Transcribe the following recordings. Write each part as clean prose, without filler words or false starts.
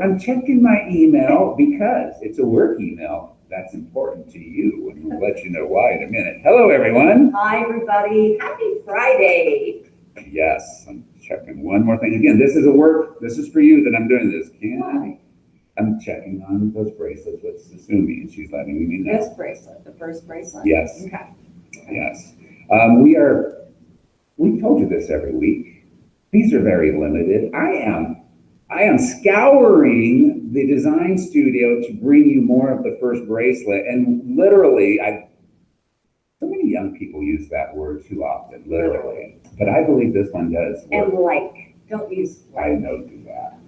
I'm checking my email because it's a work email. That's important to you, and we'll let you know why in a minute. Hello, everyone. Hi, everybody. Happy Friday. Yes, I'm checking one more thing. Again, this is for you that I'm doing this. I'm checking on those bracelets with Sasumi, and she's letting me know. This bracelet, the first bracelet? Yes. Okay. Yes. We told you this every week. These are very limited. I am scouring the design studio to bring you more of the first bracelet, and literally, so many young people use that word too often, literally. But I believe this one does work. And don't use like. I don't do that.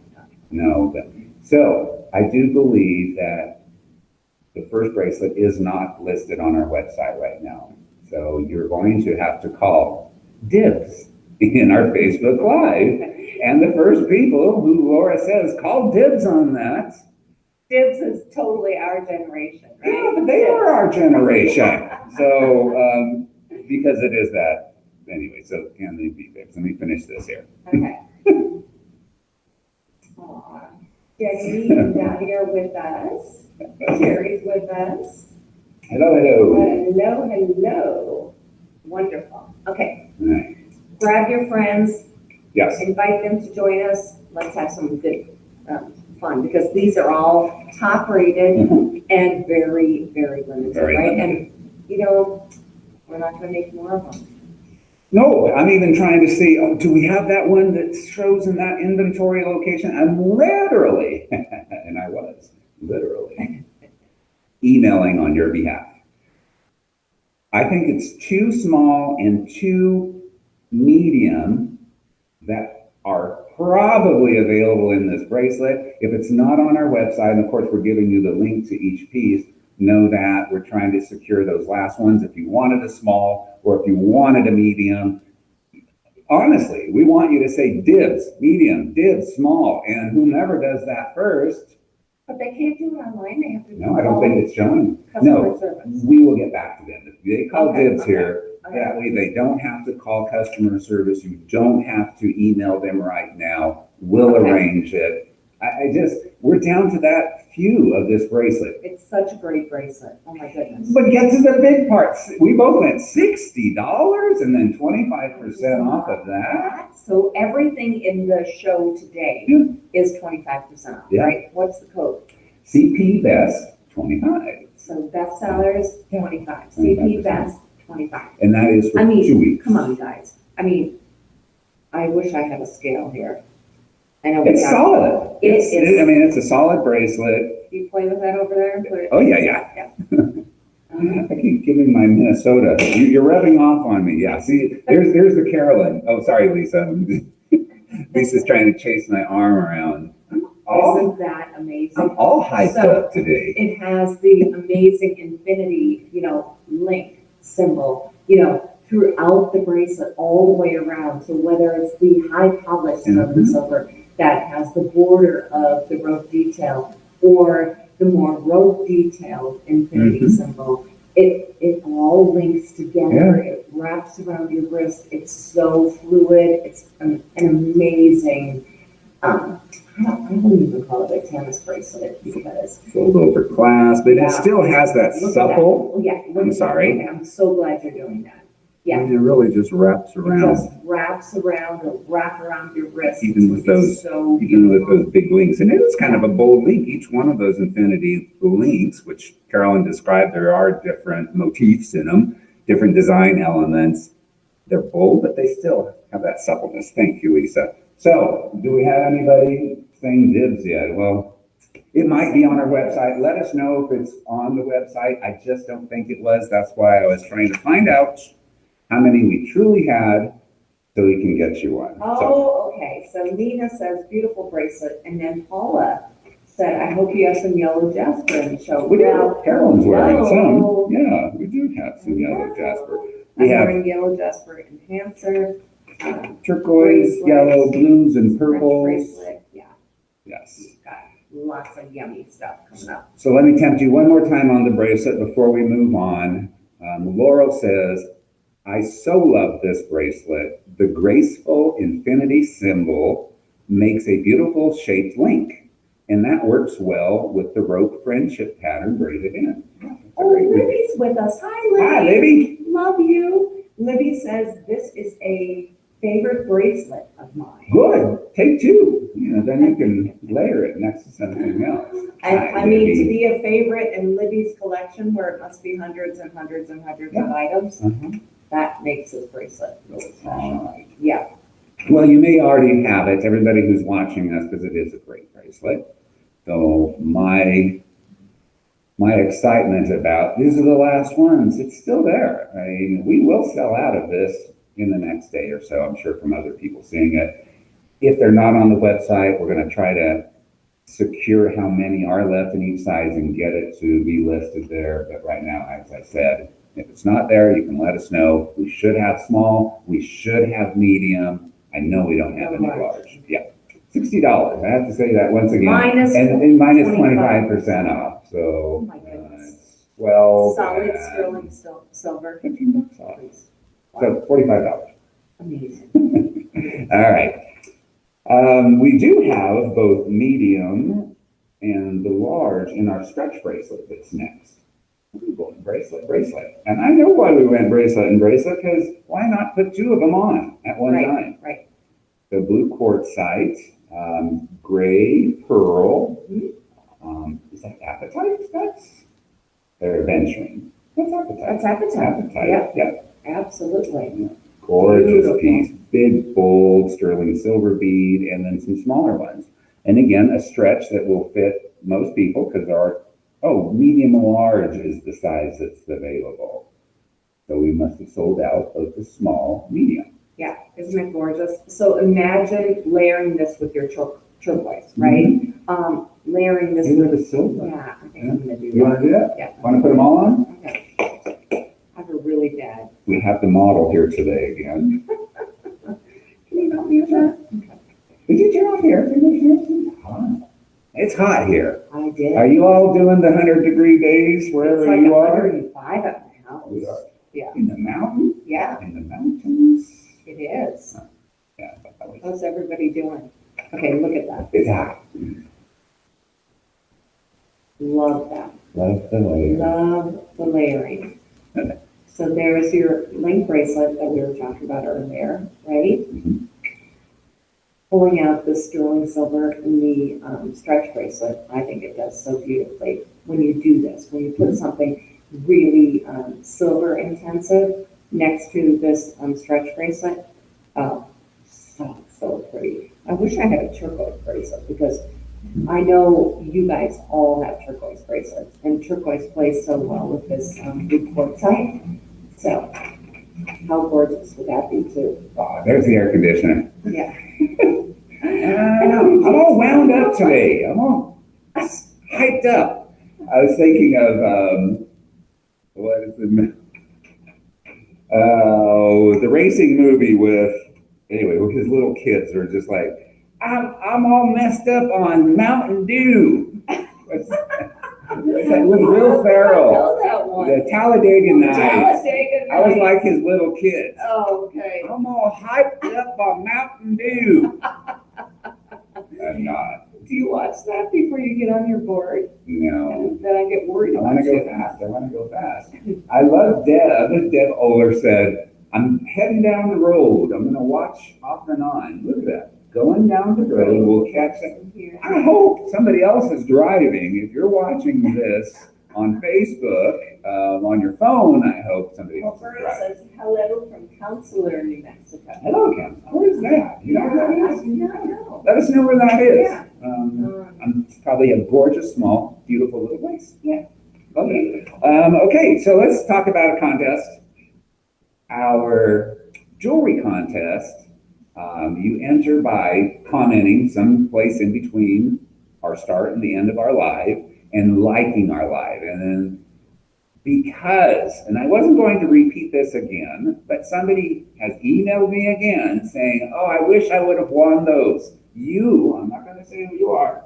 No, but so I do believe that the first bracelet is not listed on our website right now. So you're going to have to call dibs in our Facebook Live. And the first people who Laura says, call dibs on that. Dibs is totally our generation, right? Yeah, but they are our generation. So, because it is that. Anyway, so can they be dibs? Let me finish this here. Okay. Aw. Jenny and Daddy are with us. Jerry's with us. Hello. Hello. Wonderful. Okay. All right. Grab your friends. Yes. Invite them to join us. Let's have some good fun, because these are all top rated and very, very limited, right? Limited. And, we're not going to make more of them. No, I'm even trying to see, do we have that one that shows in that inventory location? I'm literally, and I was literally emailing on your behalf. I think it's too small and too medium that are probably available in this bracelet. If it's not on our website, and of course we're giving you the link to each piece, know that we're trying to secure those last ones. If you wanted a small or if you wanted a medium, honestly, we want you to say dibs, medium, dibs, small, and whomever does that first. But they can't do it online. They have to. No, I don't think it's showing. Customer service. We will get back to them. If they call dibs here, Okay. that way they don't have to call customer service. You don't have to email them right now. We'll arrange it. We're down to that few of this bracelet. It's such a great bracelet. Oh my goodness. But get to the big parts. We both went $60 and then 25% off of that. So everything in the show today is 25% off, right? What's the code? CP Best 25. So bestsellers 25. CP Best 25. And that is for 2 weeks. Come on, guys. I wish I had a scale here. I know it's solid. It's a solid bracelet. You play with that over there and put it. Oh yeah. I keep giving my Minnesota. You're rubbing off on me. Yeah. See, there's the Carolyn. Oh, sorry, Lisa. Lisa's trying to chase my arm around. Isn't that amazing? I'm all hyped up today. It has the amazing infinity, link symbol, throughout the bracelet all the way around. So whether it's the high polish of the silver that has the border of the rope detail, or the more rope detailed infinity symbol, it all links together. It wraps around your wrist. It's so fluid. It's an amazing, I don't even call it a tennis bracelet, because fold over clasp, but it still has that supple. I'm sorry. I'm so glad you're doing that. Yeah. And it really just wraps around. It just wraps around or wrap around your wrist. Even with those big links. And it is kind of a bold link. Each one of those infinity links, which Carolyn described, there are different motifs in them, different design elements. They're bold, but they still have that suppleness. Thank you, Lisa. So, do we have anybody saying dibs yet? Well, it might be on our website. Let us know if it's on the website. I just don't think it was. That's why I was trying to find out how many we truly had so we can get you one. Okay. So Nina says, beautiful bracelet. And then Paula said, I hope you have some yellow jasper in the show. We do. Carolyn's wearing some. Yeah, we do have some yellow jasper. We have yellow jasper enhancer. Turquoise, yellow, blues, and purples. Bracelet. Yeah. Yes. Got lots of yummy stuff coming up. So let me tempt you one more time on the bracelet before we move on. Laurel says, I so love this bracelet. The graceful infinity symbol makes a beautiful shaped link. And that works well with the rope friendship pattern braided in. Yeah, it's a Oh, great look. Libby's with us. Hi, Libby. Hi, Libby. Love you. Libby says this is a favorite bracelet of mine. Good. Take two. You know, then you can layer it next to something else. And Hi, I mean, to Libby. be a favorite in Libby's collection, where it must be hundreds and hundreds and hundreds of items, that makes this bracelet really special. All right. Yeah. Well, you may already have it, everybody who's watching us, because it is a great bracelet. So my excitement about, these are the last ones, it's still there. I mean, we will sell out of this in the next day or so, I'm sure, from other people seeing it. If they're not on the website, we're going to try to secure how many are left in each size and get it to be listed there. But right now, as I said, if it's not there, you can let us know. We should have small, we should have medium. I know we don't have any large. Yeah, $60. I have to say that once again. And minus 25% off. So, oh my goodness. Well, solid sterling silver. $15 off. So $45. Amazing. All right. We do have both medium and the large in our stretch bracelet that's next. We're going bracelet. And I know why we went bracelet, because why not put two of them on at one time? Right. The blue quartzite, gray pearl. Is that apatite? They're venturing. What's apatite? That's apatite. Apatite. Yeah. Absolutely. Yeah. Gorgeous Beautiful piece. Big, bold, sterling silver bead, and then some smaller ones. And again, a stretch that will fit most people, because medium and large is the size that's available. So we must have sold out of the small medium. Yeah, isn't it gorgeous? So imagine layering this with your turquoise, right? Layering this with the silver. Yeah, I think I'm gonna do that. You want to do that? Yeah. Want to put them all on? Okay. I have a really bad. We have the model here today again. Can you help me with that? Okay. Did you turn off the air conditioner? It's hot here. I did. Are you all doing the 100-degree days wherever it's like you are? 105 at my house. We are. Yeah. In the mountains? Yeah. In the mountains? It is. Yeah. How's everybody doing? Okay, look at that. It's hot. Love that. Love the layering. Love the layering. So there's your link bracelet that we were talking about earlier, right? Mm-hmm. Pulling out the sterling silver in the stretch bracelet, I think it does so beautifully when you do this. When you put something really silver intensive next to this stretch bracelet, so pretty. I wish I had a turquoise bracelet, because I know you guys all have turquoise bracelets, and turquoise plays so well with this blue quartzite. So how gorgeous would that be too? Oh, there's the air conditioner. Yeah. I'm all wound up today. I'm all hyped up. I was thinking of what is the racing movie with his little kids are just like, I'm all messed up on Mountain Dew. With Will Ferrell. I know that one. The Talladega Nights. Talladega I was Nights. like his little kids. Oh, okay. I'm all hyped up on Mountain Dew. I'm not. Do you watch that before you get on your board? No. Then I get worried I about want to go fast. I love Deb. Deb Oler said, I'm heading down the road. I'm going to watch off and on. Look at that. Going down the road, we'll catch it. I hope somebody else is driving. If you're watching this on Facebook, on your phone, I hope somebody else is driving. Says hello from Counselor, New Mexico. Hello, Counselor. Where's that? You know where that is? I do not know. Let us know where that is. Yeah. It's probably a gorgeous, small, beautiful little place. Yeah. Love it. Okay, so let's talk about a contest. Our jewelry contest. You enter by commenting someplace in between our start and the end of our live and liking our live. And then and I wasn't going to repeat this again, but somebody has emailed me again saying, oh, I wish I would have won those. I'm not going to say who you are,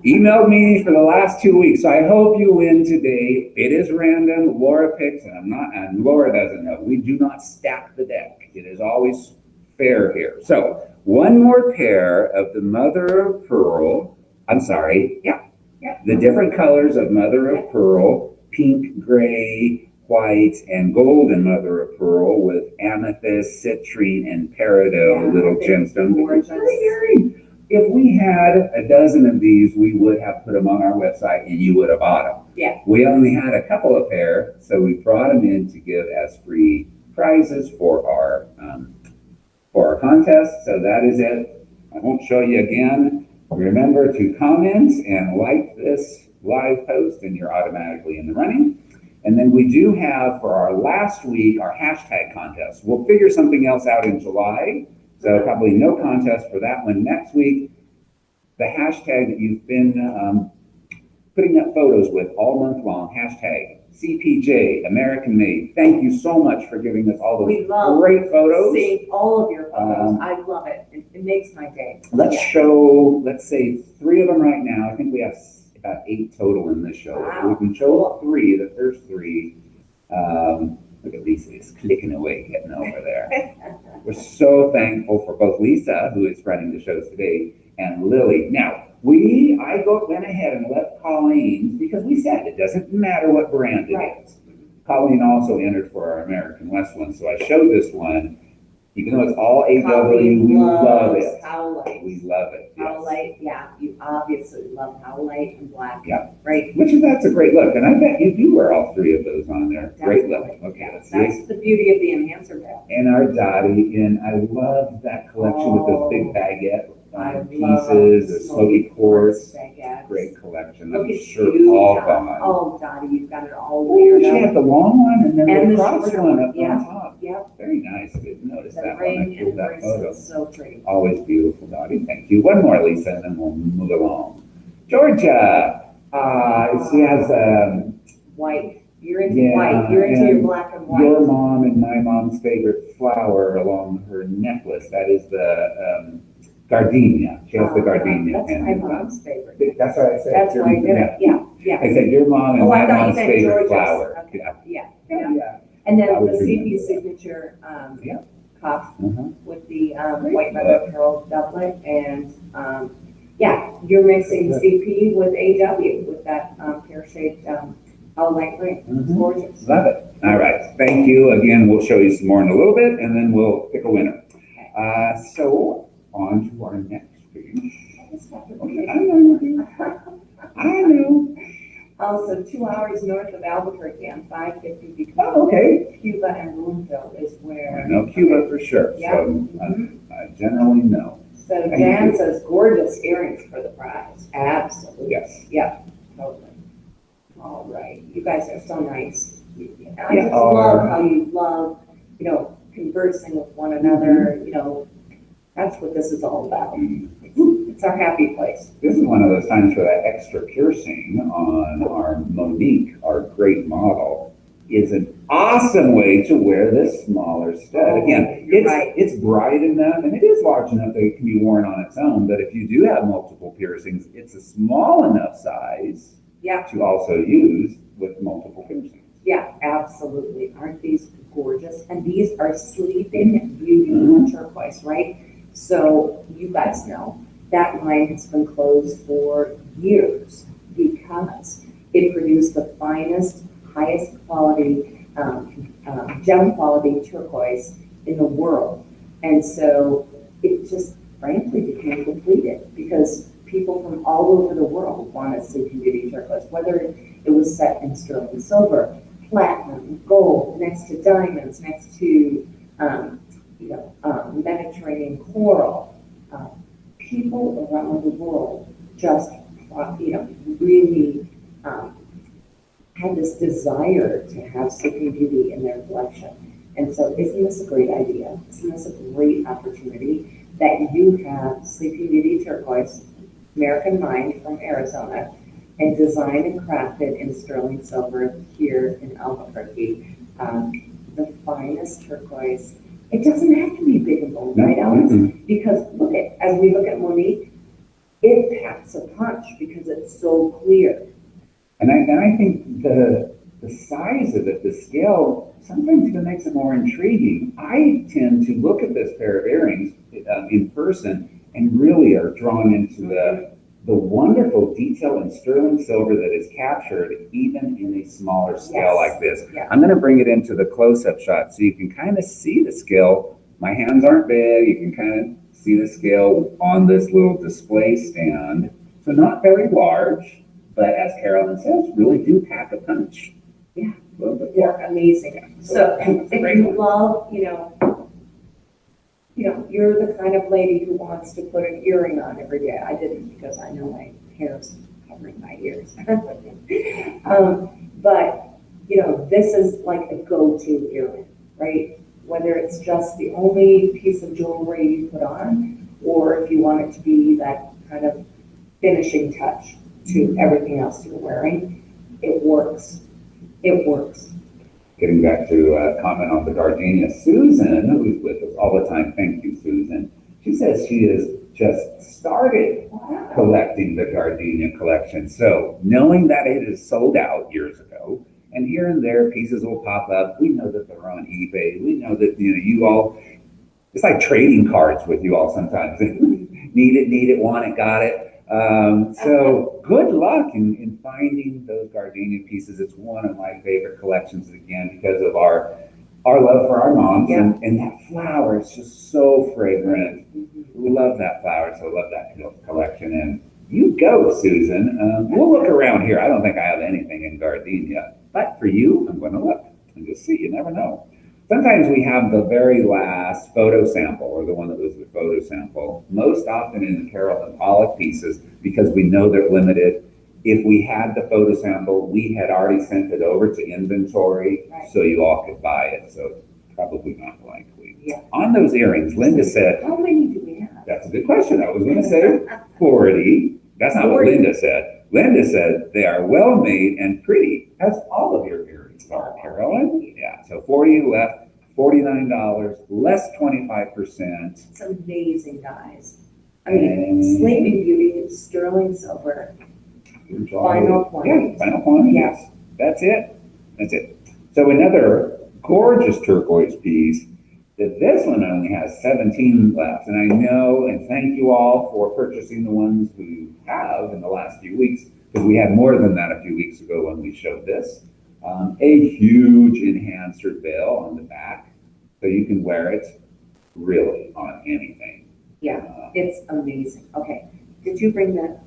emailed me for the last 2 weeks. So I hope you win today. It is random. Laura picks, and Laura doesn't know. We do not stack the deck. It is always fair here. So one more pair of the mother of pearl I'm sorry, yeah, Yeah. the different colors of mother of pearl, pink, gray, white, and golden mother of pearl with amethyst, citrine, and peridot, Yeah, little they're gemstones. gorgeous. If we had a dozen of these, we would have put them on our website and you would have bought them. Yeah. We only had a couple of pair, so we brought them in to give as free prizes for our contest. So that is it. I won't show you again. Remember to comment and like this live post and you're automatically in the running. And then we do have for our last week, our hashtag contest. We'll figure something else out in July. So probably no contest for that one. Next week, the hashtag that you've been putting up photos with all month long, hashtag CPJ, American Made. Thank you so much for giving us all We those love great photos. seeing all of your photos. I love it. It makes my day. Let's show, let's say 3 of them right now. I think we have about 8 total in this show. Wow. We can show 3, the first 3. Look at Lisa, is clicking away, getting over there. We're so thankful for both Lisa, who is running the shows today, and Lily. Now, I went ahead and left Colleen, because we said it doesn't matter what brand it is. Colleen also entered for our American West one, so I showed this one. Even though it's all AW, we love it. Howlite. We love it. Yes. Howlite, yeah. You obviously love Howlite and black. Yeah. Right? That's a great look, and I bet you do wear all 3 of those on there. Great look. Okay, let's see. That's the beauty of the enhancer belt. And our Dottie, and I love that collection with those big baguette pieces, the smoky quartz. Great collection. Look I'm at sure you, all Dottie. gone. Oh, Dottie, you've got it all Oh, weird she out. had the long one and then And the the cross shorter one one. up Yeah. on top. Yep. Very nice. I didn't notice The that one. ring I and pulled that photo. bracelet, so pretty. Always beautiful, Dottie. Thank you. One more, Lisa, and then we'll move along. Georgia. She has White. You're into white. You're into your black and white. your mom and my mom's favorite flower along her necklace. That is the gardenia. She has the gardenia. That's my mom's favorite. That's what I said. That's why I did it. Yeah, yeah. I said your mom and Oh, my I thought you mom's meant favorite George's. flower. Okay. Yeah. Yeah. And then I would the CP remember that. signature Yeah. cuff Uh-huh. with the white mother of pearl doublet, and you're mixing CP with AW with that pear-shaped light ring. It's Mhm. gorgeous. Love it. All right. Thank you. Again, we'll show you some more in a little bit, and then we'll pick a winner. So on to our next page. Okay, I know you do. I know. Also, 2 hours north of Albuquerque on 550 between Oh, okay. Cuba and Boonville is where. I know Cuba for sure. Yeah. So I generally know. So Thank Dan you. says gorgeous earrings for the prize. Absolutely. Yes. Yeah, totally. All right. You guys are so nice. I Yeah, just love how you love, conversing with one another, that's what this is all about. It's our happy place. This is one of those times where that extra piercing on our Monique, our great model, is an awesome way to wear this smaller stud. Oh, Again, you're right. it's bright enough and it is large enough that it can be worn on its own, but if you do have multiple piercings, it's a small enough size Yeah, to also use with multiple piercings. yeah, absolutely. Aren't these gorgeous? And these are Sleeping Beauty turquoise, right? So you guys know that line has been closed for years because it produced the finest, highest quality, gem quality turquoise in the world. And so it just frankly became depleted because people from all over the world wanted Sleeping Beauty turquoise, whether it was set in sterling silver, platinum, gold, next to diamonds, next to Mediterranean coral. People around the world just, really had this desire to have Sleeping Beauty in their collection. And so isn't this a great idea? Isn't this a great opportunity that you have Sleeping Beauty turquoise, American Mind from Arizona, and designed and crafted in sterling silver here in Albuquerque. The finest turquoise. It doesn't have to be big and bold, right, Alex? Because as we look at Monique, it packs a punch because it's so clear. And I think the size of it, the scale, sometimes even makes it more intriguing. I tend to look at this pair of earrings in person and really are drawn into the wonderful detail in sterling silver that is captured even in a smaller scale Yes. like this. Yeah. I'm going to bring it into the close-up shot so you can kind of see the scale. My hands aren't big. You can kind of see the scale on this little display stand. So not very large, but as Carolyn says, really do pack a punch. Yeah. A little bit They're more. amazing. So It's a if great you one. love, you're the kind of lady who wants to put an earring on every day. I didn't because I know my hair's covering my ears. But, this is like a go-to earring, right? Whether it's just the only piece of jewelry you put on, or if you want it to be that kind of finishing touch to everything else you're wearing, it works. It works. Getting back to a comment on the gardenia, Susan, who's with us all the time, thank you, Susan. She says she has just started collecting the gardenia collection. So knowing that it is sold out years ago, and here and there pieces will pop up. We know that they're on eBay. We know that you all, it's like trading cards with you all sometimes. Need it, want it, got it. So good luck in finding those gardenia pieces. It's one of my favorite collections, again, because of our love for our moms. Yeah. And that flower is just so fragrant. We love that flower, so love that collection. And you go, Susan. We'll look around here. I don't think I have anything in gardenia, but for you, I'm going to look and just see. You never know. Sometimes we have the very last photo sample, or the one that was the photo sample, most often in the Carolyn Pollack pieces, because we know they're limited. If we had the photo sample, we had already sent it over to inventory, Right. so you all could buy it. So probably not likely. Yeah. On those earrings, Linda said, How many do we have? that's a good question. I was going to say 40. That's not 40. what Linda said. Linda said they are well made and pretty, as all of your earrings are, Carolyn. Yeah, so 40 left, $49, less 25%. It's amazing, guys. I mean, And- Sleeping Beauty, sterling silver, final quantity. Yeah, final quantity. Yes. Yes. That's it. That's it. So another gorgeous turquoise piece. That this one only has 17 left, and I know, and thank you all for purchasing the ones who have in the last few weeks, because we had more than that a few weeks ago when we showed this. A huge enhancer veil on the back, so you can wear it really on anything. Yeah, it's amazing. Okay, did you bring the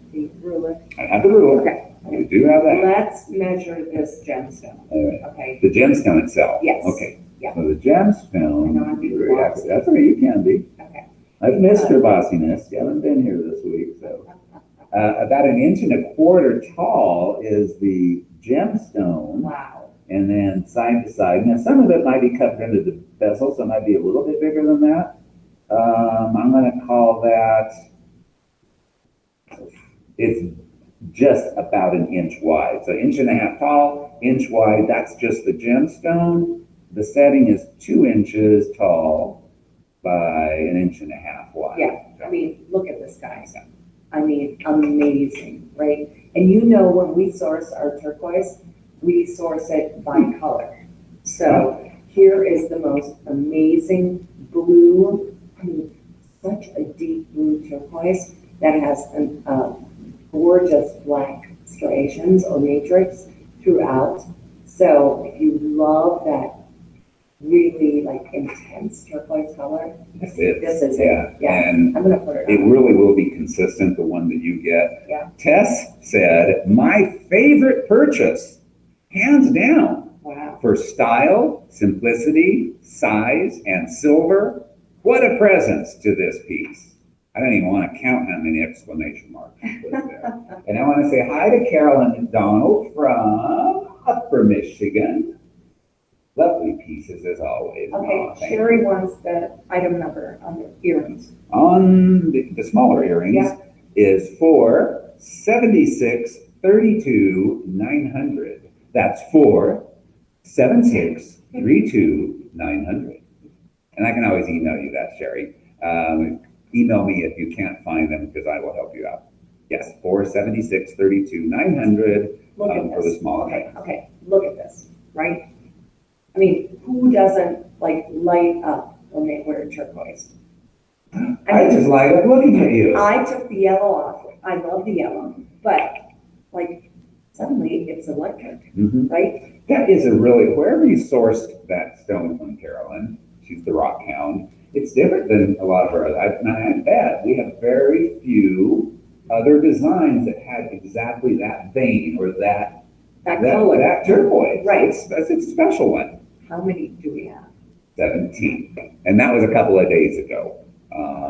ruler? I have the ruler. Okay, You do have that. let's measure this gemstone, All right. okay? The gemstone itself. Yes. Okay. Yeah. So the gemstone. I know I'm being Very happy. bossy. That's okay. You can be. Okay. I've missed your bossiness. You haven't been here this week, so. About 1.25 inches tall is the gemstone, Wow. and then side to side. Now, some of it might be cut into the bezel, so it might be a little bit bigger than that. I'm going to call that. It's just about 1 inch wide. So 1.5 inches tall, inch wide. That's just the gemstone. The setting is 2 inches tall by 1.5 inches wide. Yeah, I mean, look at this, guys. I mean, amazing, right? And when we source our turquoise, we source it by color. So here is the most amazing blue, I mean, such a deep blue turquoise that has gorgeous black striations or matrix throughout. So if you love that really like intense turquoise color, That's it. this is Yeah. it. Yeah, And I'm gonna put it it on. really will be consistent, the one that you get. Yeah. Tess said, my favorite purchase, hands down, Wow. for style, simplicity, size, and silver. What a presence to this piece. I don't even want to count how many exclamation marks you put there. And I want to say hi to Carolyn McDonald from Upper Michigan. Lovely pieces as always. Okay, Aw, thank Sherry you. wants the item number on the earrings. On the smaller earrings Yeah. is for 7632,900. That's for 7632,900. And I can always email you that, Sherry. Email me if you can't find them because I will help you out. Yes, for 7632,900 Look at for the this. small Okay, item. okay, look at this, right? I mean, who doesn't like light up when they wear turquoise? I just light up looking at you. I took the yellow off I love the yellow, but like suddenly it's electric, Mhm. right? That is a really, wherever you sourced that stone from, Carolyn, she's the rock hound, it's different than a lot of our other, I bet we have very few other designs that had exactly that vein or that Color. that turquoise. Right. It's a special one. How many do we have? 17. And that was a couple of days ago.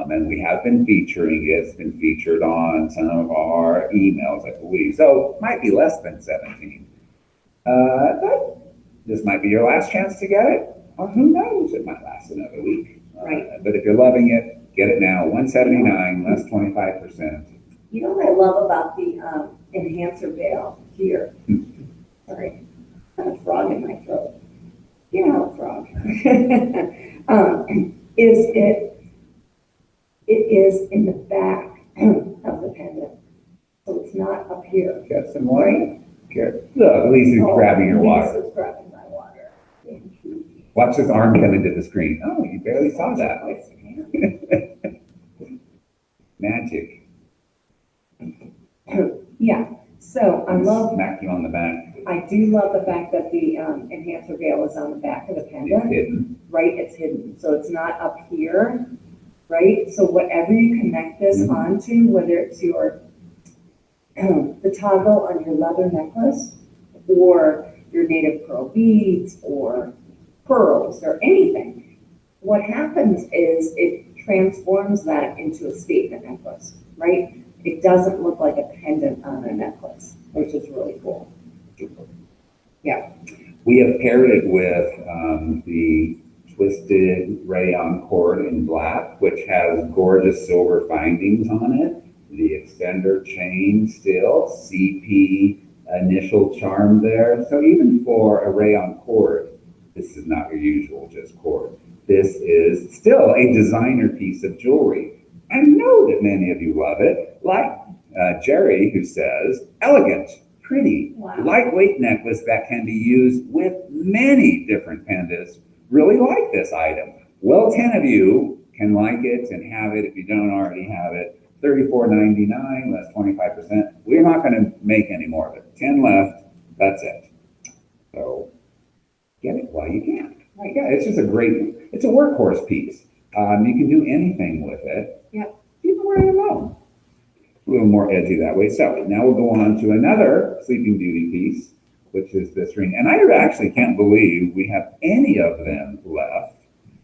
And we have been featuring it. It's been featured on some of our emails, I believe. So it might be less than 17. But this might be your last chance to get it. Or who knows? It might last another week. Right. But if you're loving it, get it now. $179, less 25%. You know what I love about the enhancer veil here? Sorry, I have a frog in my throat. You know, a frog. It is in the back of the pendant, so it's not up here. Got some more? Here. Look, at least he's grabbing your water. He's grabbing my water. Thank you. Watch his arm come into the screen. Oh, you barely saw that. Magic. Yeah, so I love, Smack you on the back. I do love the fact that the enhancer veil is on the back of the It's pendant, hidden. right? It's hidden, so it's not up here, right? So whatever you connect this Mhm. onto, whether it's your, the toggle on your leather necklace, or your native pearl beads, or pearls, or anything, what happens is it transforms that into a statement necklace, right? It doesn't look like a pendant on a necklace, which is really cool. Yeah. We have paired it with the twisted rayon cord in black, which has gorgeous silver findings on it. The extender chain still, CP initial charm there. So even for a rayon cord, this is not your usual just cord. This is still a designer piece of jewelry. I know that many of you love it, like Jerry, who says, elegant, pretty, Wow. lightweight necklace that can be used with many different pendants. Really like this item. Well, 10 of you can like it and have it if you don't already have it. $34.99, less 25%. We're not going to make any more of it. 10 left, that's it. So get it while you can. Right. Yeah, it's just it's a workhorse piece. You can do anything with it. Yep. Even wear it alone. A little more edgy that way. So now we'll go on to another Sleeping Beauty piece, which is this ring. And I actually can't believe we have any of them left.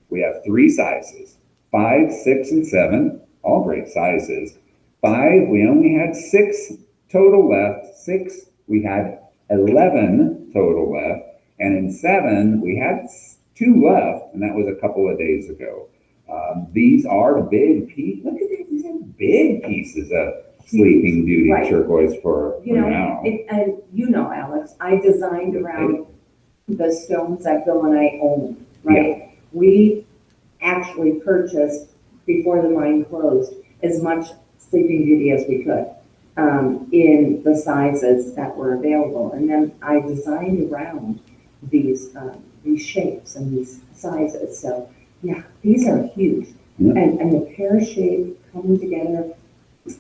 We have 3 sizes, 5, 6, and 7, all great sizes. 5, we only had 6 total left. 6, we had 11 total left. And in 7, we had 2 left, and that was a couple of days ago. These are big pieces. Look at these. These are big pieces of Sleeping Beauty Right. turquoise for now. And you know, Alex, I designed around the stones that Bill and I own, right? We actually purchased, before the mine closed, as much Sleeping Beauty as we could in the sizes that were available. And then I designed around these shapes and these sizes. So yeah, these are huge. Yeah. And the pear shape coming together,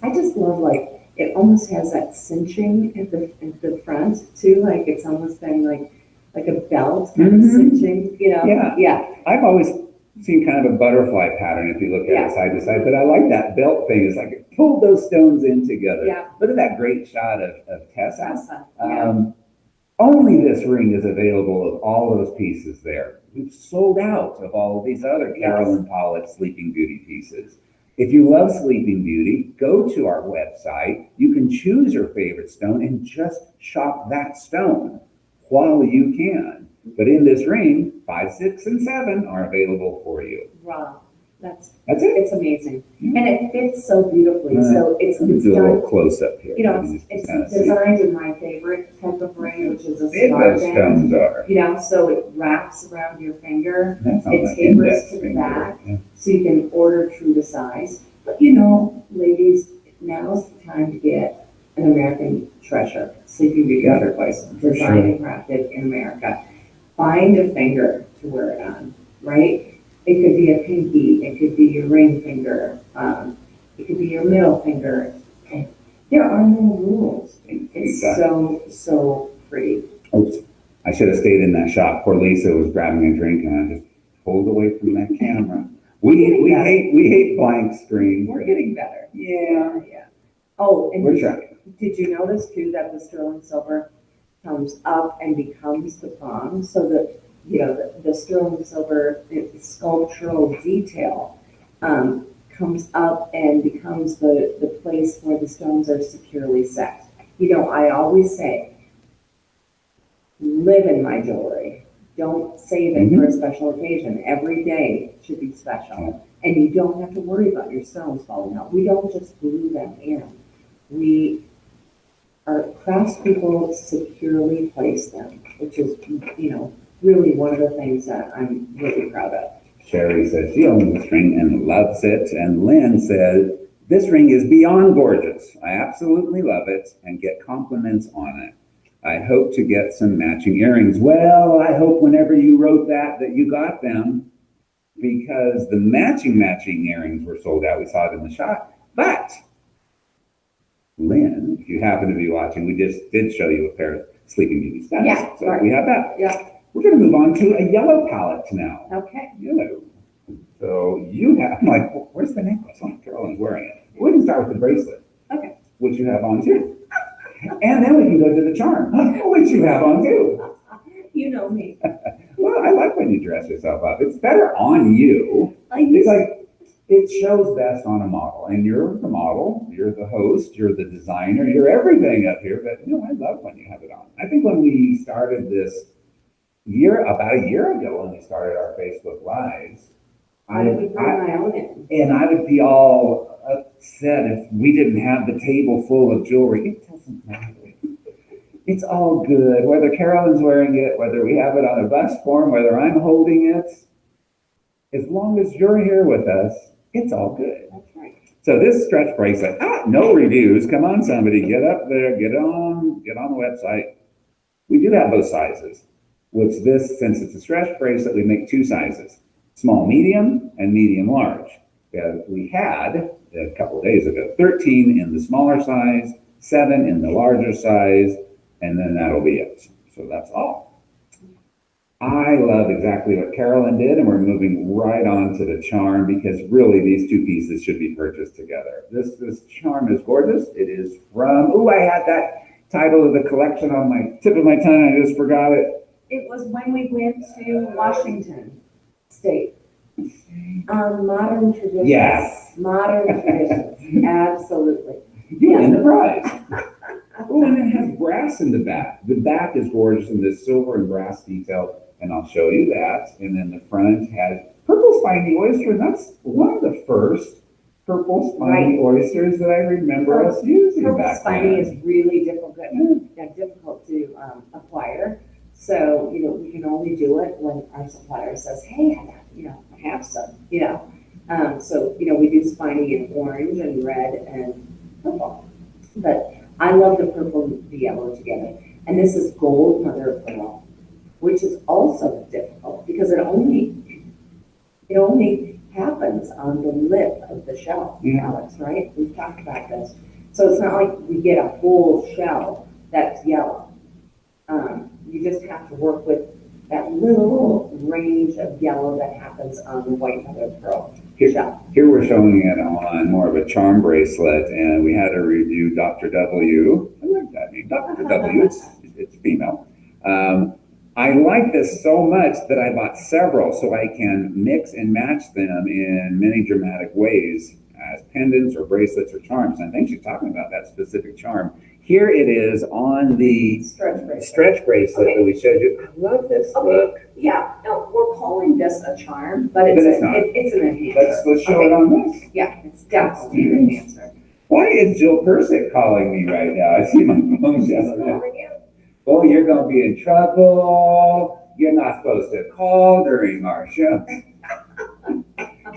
I just love, like, it almost has that cinching at the front too, like it's almost been like a belt kind of cinching, you know? Yeah. Yeah. I've always seen kind of a butterfly pattern if you look at it side to side, but I like that belt thing. It's like it pulled those stones in together. Yeah. Look at that great shot of Tessa. Tessa, yeah. Only this ring is available of all those pieces there. We've sold out of all of these other Carolyn Pollack Sleeping Beauty pieces. If you love Sleeping Beauty, go to our website. You can choose your favorite stone and just shop that stone while you can. But in this ring, 5, 6, and 7 are available for you. Wow. That's it. It's amazing. And it fits so beautifully. So it's Let me do a done, little close up here. you know, You it's can kind of see designed in my favorite type of ring, which is a how big star those band. stones are. You know, so it wraps around your finger. That's on It the tapers index to the finger. back. Yeah. So you can order true to size. But you know, ladies, now's the time to get an American treasure, Sleeping Beauty turquoise, designed and crafted in America. Find a finger to wear it on, right? It could be a pinky, it could be your ring finger, it could be your middle finger. And There are no rules. It's Exactly. so pretty. Oops, I should have stayed in that shop. Poor Lisa was grabbing a drink and I just pulled away from that camera. We hate blank screens. We're getting better. Yeah. Yeah. Oh, and We're trying. did you notice too that the sterling silver comes up and becomes the bronze? So that, you know, the sterling silver sculptural detail comes up and becomes the place where the stones are securely set. You know, I always say, live in my jewelry. Don't save it for a special occasion. Every day should be special. And you don't have to worry about your stones falling out. We don't just glue them in. Our craftspeople securely place them, which is, you know, really one of the things that I'm really proud of. Sherry says she owns this ring and loves it. And Lynn said, this ring is beyond gorgeous. I absolutely love it and get compliments on it. I hope to get some matching earrings. Well, I hope whenever you wrote that you got them, because the matching earrings were sold out. We saw it in the shop. But, Lynn, if you happen to be watching, we just did show you a pair of Sleeping Beauty studs. Yeah, so right. We have that. Yeah. We're going to move on to a yellow palette now. Okay. Yellow. So you have, I'm like, where's the necklace? Oh, Carolyn's wearing it. We can start with the bracelet. Okay. Which you have on too. And then we can go to the charm, which you have on too. You know me. Well, I like when you dress yourself up. It's better on you. It's like, it shows best on a model. And you're the model, you're the host, you're the designer, you're everything up here. But, you know, I love when you have it on. I think when we started this about a year ago when we started our Facebook Lives, I would bring my own in. And I would be all upset if we didn't have the table full of jewelry. It doesn't matter. It's all good. Whether Carolyn's wearing it, whether we have it on a bust form, whether I'm holding it, as long as you're here with us, it's all good. That's right. So this stretch bracelet, no reviews. Come on, somebody, get up there, get on the website. We do have both sizes, which this, since it's a stretch bracelet, we make two sizes. Small, medium, and medium, large. We had, a couple of days ago, 13 in the smaller size, 7 in the larger size, and then that'll be it. So that's all. I love exactly what Carolyn did, and we're moving right on to the charm because really these two pieces should be purchased together. This charm is gorgeous. It is from, I had that title of the collection on my tip of my tongue. I just forgot it. It was when we went to Washington State. Modern traditions. Yes. Modern traditions. Absolutely. You win the prize. And it has brass in the back. The back is gorgeous in this silver and brass detail, and I'll show you that. And then the front has purple spiny oyster, and that's one of the first purple spiny oysters that I remember us using purple back spiny then. is really difficult to acquire. So, you know, we can only do it when our supplier says, hey, I have some, so, we do spiny in orange and red and purple. But I love the purple and the yellow together. And this is gold mother of pearl, which is also difficult because it only happens on the lip of the shell, Alex, right? We've talked about this. So it's not like we get a whole shell that's yellow. You just have to work with that little range of yellow that happens on the white mother of pearl shell. Here we're showing it on more of a charm bracelet, and we had a review, Dr. W. I like that name, Dr. W. It's female. I like this so much that I bought several so I can mix and match them in many dramatic ways as pendants or bracelets or charms. And I think she's talking about that specific charm. Here it is on the stretch bracelet that we showed you. I love this look. Yeah, no, we're calling this a charm, but it's an enhancer. Let's show it on this. Yeah, it's definitely an enhancer. Why is Jill Persick calling me right now? I see my phone calling you. Oh, you're going to be in trouble. You're not supposed to call during our show.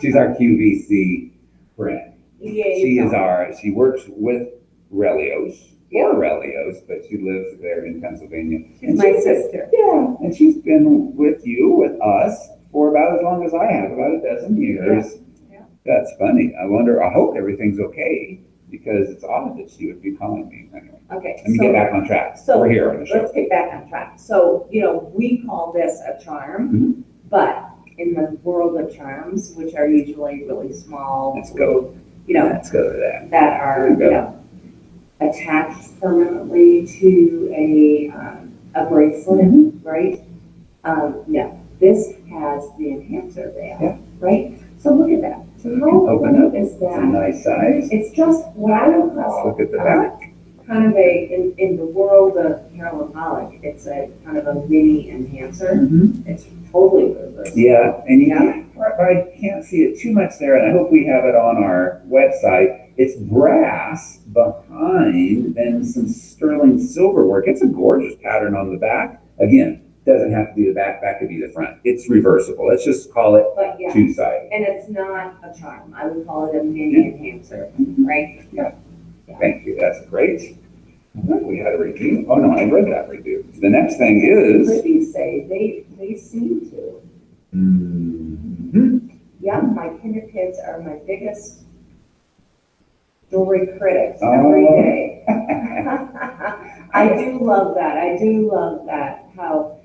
She's our QVC friend. Yeah, she works with Relios. Or Relios, but she lives there in Pennsylvania. She's my sister. Yeah, and she's been with us for about as long as I have, about a dozen years. Yeah. That's funny. I hope everything is okay. because it's odd that she would be calling me. Anyway, Okay. let me get back on track. So We're here on the show. let's get back on track. So, we call this a charm, but in the world of charms, which are usually really small, Let's go. Let's go to that. that are, attached permanently to a bracelet, right? No, this has the enhancer there, right? So look at that. So how Open cool up. is It's a that? nice size. It's just what I would call. Look at the back. Kind of in the world of Carolyn Pollack, it's a kind of a mini enhancer. It's totally reversible. Yeah, and I can't see it too much there, and I hope we have it on our website. It's brass behind and some sterling silver work. It's a gorgeous pattern on the back. Again, doesn't have to be the back could be the front. It's reversible. Let's just call it But yeah, two-sided. and it's not a charm. I would call it a mini enhancer, right? Yeah. Thank you. That's great. We had a review. Oh no, I read that review. The next thing is. Reviews say they seem to. Yeah, my kinder kids are my biggest jewelry critics every day. I do love that. I do love that. How,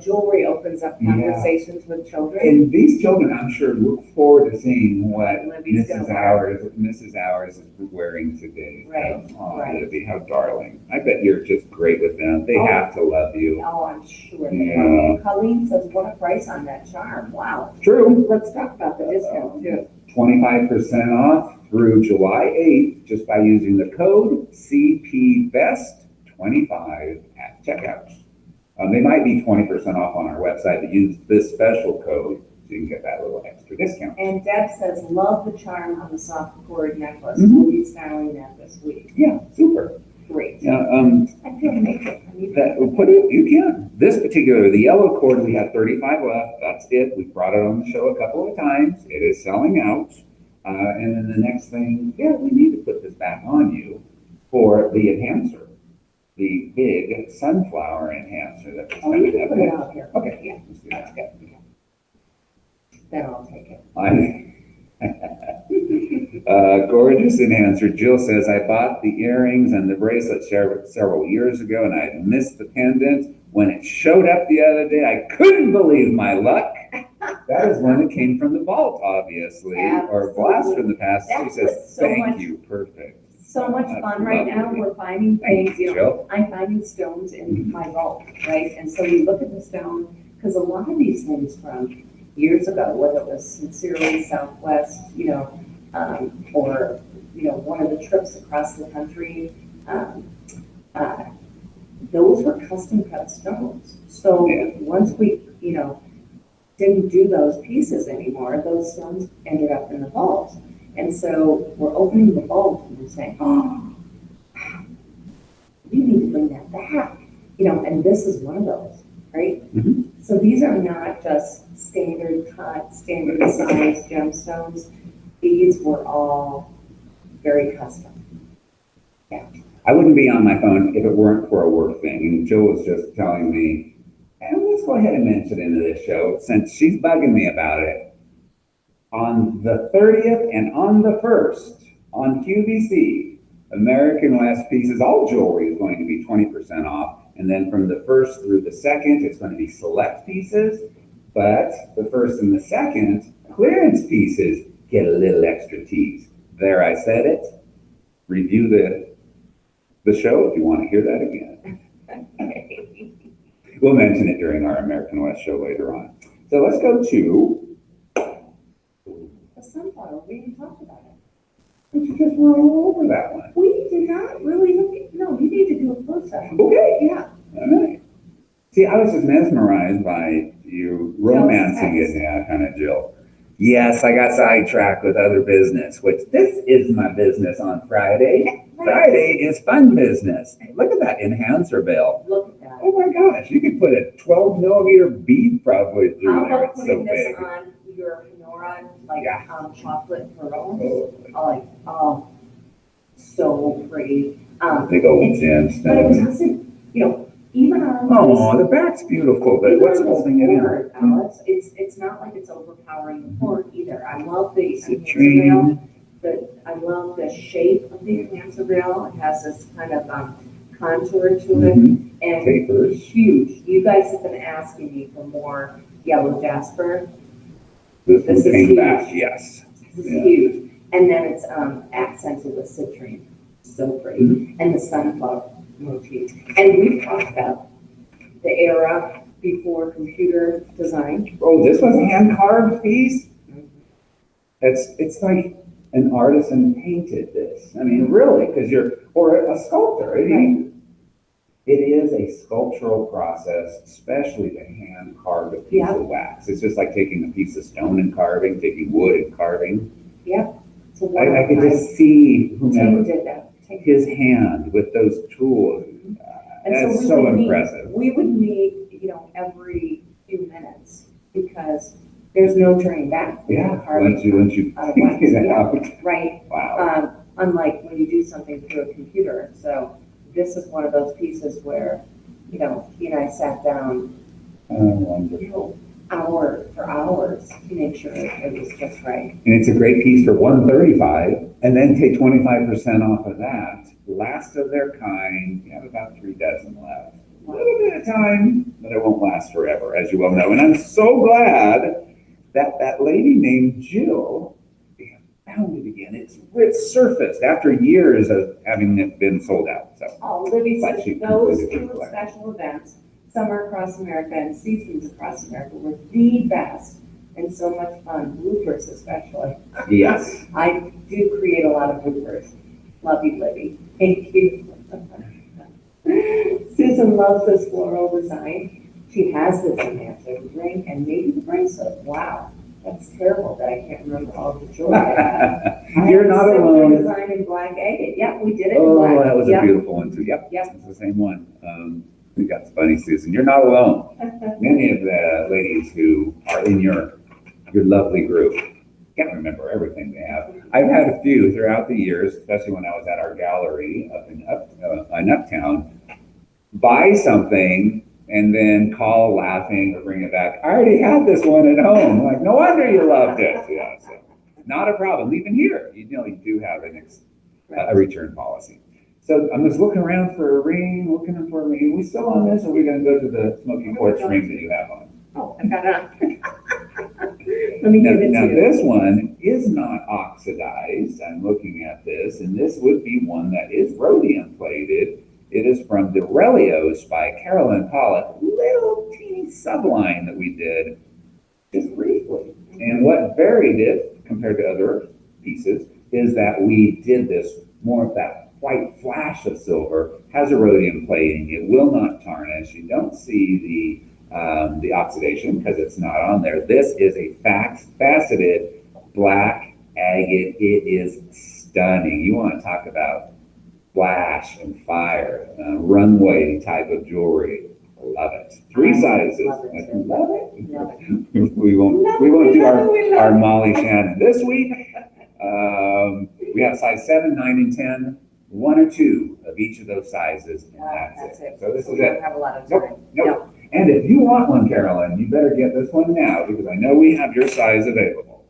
jewelry opens up conversations with children. And these children, I'm sure, look forward to seeing what Libby's Mrs. Hours is wearing today. Right, Oh, right. Libby, how darling. I bet you're just great with them. They have to love you. Oh, I'm sure. Yeah. Colleen says, what a price on that charm. Wow. True. Let's talk about the discount too. 25% off through July 8th just by using the code CPBEST25 at checkout. They might be 20% off on our website, but use this special code so you can get that little extra discount. And Deb says, love the charm on the soft cord necklace. We'll be styling that this week. Yeah, super. Great. Yeah, I feel naked. you can. This particular, the yellow cord, we have 35 left. That's it. We brought it on the show a couple of times. It is selling out. And then the next thing, we need to put this back on you for the enhancer. The big sunflower enhancer that was You coming can up put it next. out here. Okay, Yeah, let's do that's that. good. Then I'll take it. Gorgeous enhancer. Jill says, I bought the earrings and the bracelet several years ago, and I missed the pendant. When it showed up the other day, I couldn't believe my luck. That is when it came from the vault, obviously, or blast from the past. She says, thank you, perfect. So much fun right now. We're finding things, I'm finding stones in my vault, right? And so we look at the stone, because a lot of these things from years ago, whether it was Sincerely Southwest, or, one of the trips across the country, those were custom cut stones. So once we, didn't do those pieces anymore, those stones ended up in the vault. And so we're opening the vault and we're saying, oh, we need to bring that back. And this is one of those, right? So these are not just standard cut, standard size gemstones. These were all very custom. Yeah. I wouldn't be on my phone if it weren't for a work thing. And Jill was just telling me, and let's go ahead and mention it into this show, since she's bugging me about it. On the 30th and on the 1st, on QVC, American West Pieces, all jewelry is going to be 20% off. And then from the 1st through the 2nd, it's going to be select pieces. But the 1st and the 2nd, clearance pieces get a little extra tease. There, I said it. Review the show if you want to hear that again. We'll mention it during our American West show later on. So let's go to The sunflower, we didn't talk about it. But you just roll over that one. We did not really look at, no, you need to do a close-up. Okay. Yeah. All right. See, I was just mesmerized by you romancing it, kind of, Jill. Yes, I got sidetracked with other business, which this is my business on Friday. Friday is fun business. Look at that enhancer bell. Look at that. Oh my gosh, you could put a 12-millimeter bead probably through How there. about It's so putting big. this on your menorah, like Yeah. chocolate pearls? Oh, So pretty. big old But it gemstone. doesn't, even on Oh, the back's beautiful, but what's holding it in? It's not like it's overpowering the cord either. I love the Citrine. I love the shape of the enhancer rail. It has this kind of contour to it, Mhm. and Tapers. huge. You guys have been asking me for more yellow jasper. This one This is came huge. back, yes. This is Yeah. huge. And then it's accented with citrine. So pretty. Mm-hmm. And the sunflower motif. And we've talked about the era before computer design. Oh, this was a hand-carved piece? It's like an artisan painted this. I mean, really, because or a sculptor. It is a sculptural process, especially to hand carve a piece Yeah. of wax. It's just like taking a piece of stone and carving, taking wood and carving. Yep. So I could just see Tim whomever, did that. Tim. his hand with those tools. And That's we so would meet- impressive. We would meet, every few minutes because there's no turning back. Yeah, Carving once you out of wax, figure it yeah. out. Right. Wow. Unlike when you do something through a computer. So this is one of those pieces where, he and I sat down, Oh, wonderful. hour for hours to make sure it was just right. And it's a great piece for $135, and then take 25% off of that. Last of their kind. You have about 3 dozen left. A little bit of time, but it won't last forever, as you well know. And I'm so glad that that lady named Jill found it again. It's resurfaced after years of having it been sold out. So Oh, Libby But says she those completed two the collection. special events, summer across America and seasons across America, were the best and so much fun. Bloopers especially. yes, I do create a lot of bloopers. Love you, Libby. Thank you. Susan loves this floral design. She has this enhancer ring and maybe the bracelet. Wow, that's terrible that I can't remember all the jewelry I have. you're not Similar alone. design in black agate. Yep, we did it in Oh, black. that was Yep. a beautiful one too. Yep, Yep. it's the same one. We got funny, Susan. You're not alone. Many of the ladies who are in your lovely group can't remember everything they have. I've had a few throughout the years, especially when I was at our gallery up in Uptown, buy something and then call laughing or bring it back. I already had this one at home. Like, no wonder you loved it. Yeah, so not a problem. Even here, you do have a return policy. So I'm just looking around for a ring, looking for a ring. Are we still on this, or are we going to go to the smoky quartz ring that you have on? Oh, I got it. Let me give it Now, to you. this one is not oxidized. I'm looking at this, and this would be one that is rhodium plated. It is from the Relios by Carolyn Pollack, little teeny subline that we did just briefly. And what varied it compared to other pieces is that we did this more of that white flash of silver, has a rhodium plating. It will not tarnish. You don't see the oxidation because it's not on there. This is a faceted black agate. It is stunning. You want to talk about flash and fire, runway type of jewelry. Love it. 3 sizes. Love it. Love it. Love it. We won't do our Molly Shannon this week. We have size 7, 9, and 10. 1 or 2 of each of those sizes, and that's it. So this is We don't it. have a lot of time. Nope. And if you want one, Carolyn, you better get this one now because I know we have your size available.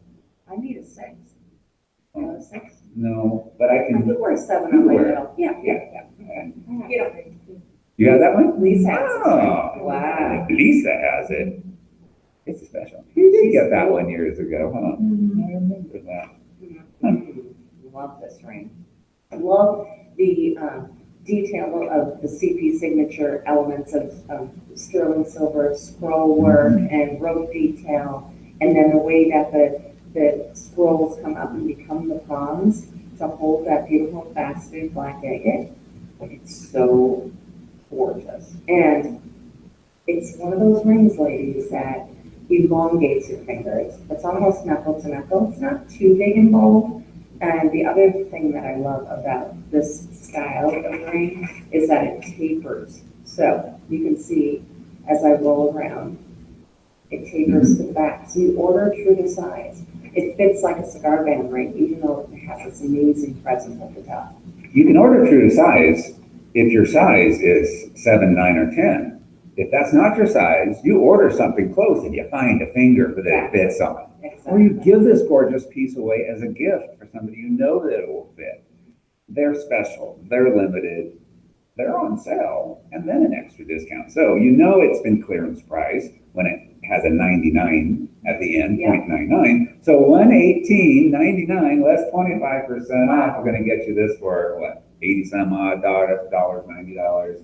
I need a 6. You know, a 6? No, but I I can. could wear a 7 on my wear it. middle. Yeah. Yeah. You You have that one? Lisa has it. Oh, Wow. Lisa has it. It's special. You did get that one years ago, huh? Mhm. I remember that. Love this ring. I love the detail of the CP signature elements of sterling silver, scroll work, and rope detail, and then the way that the scrolls come up and become the prongs to hold that beautiful faceted black agate. It's so gorgeous. And it's one of those rings, ladies, that elongates your fingers. It's almost knuckle to knuckle. It's not too big and bold. And the other thing that I love about this style of ring is that it tapers. So you can see as I roll around, it tapers to the back. So you order true to size. It fits like a cigar band ring, even though it has this amazing present at the top. You can order true to size if your size is 7, 9, or 10. If that's not your size, you order something close and you find a finger that it fits on. Or you give this gorgeous piece away as a gift for somebody you know that it will fit. They're special, they're limited, they're on sale, and then an extra discount. So you know it's been clearance price when it has a 99 at the end, 0.99. So 118.99 less 25% off. We're going to get you this for what, 80 some odd dollars, $90.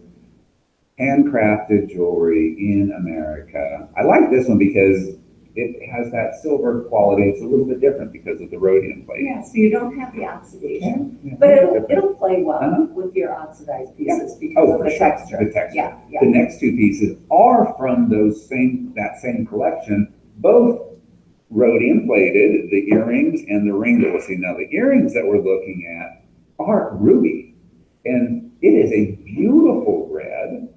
Handcrafted jewelry in America. I like this one because it has that silver quality. It's a little bit different because of the rhodium plate. Yeah, so you don't have the oxidation, Yeah, but it'll play well with your oxidized pieces because of the texture. The texture. Yeah. The next two pieces are from that same collection, both rhodium plated, the earrings and the ring that we'll see. Now, the earrings that we're looking at are ruby, and it is a beautiful red.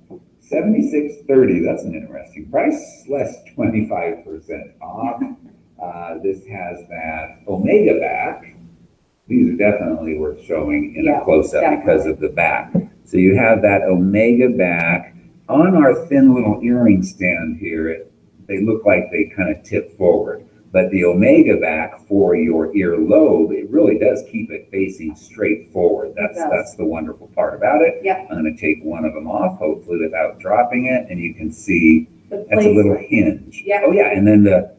$76.30. That's an interesting price. Less 25% off. This has that omega back. These are definitely worth showing in a close-up because of the back. So you have that omega back. On our thin little earring stand here, they look like they kind of tip forward. But the omega back for your earlobe, it really does keep it facing straight forward. That's the wonderful part about it. Yep. I'm going to take one of them off, hopefully without dropping it, and you can see The that's a little hinge. Yep. Oh yeah, and then the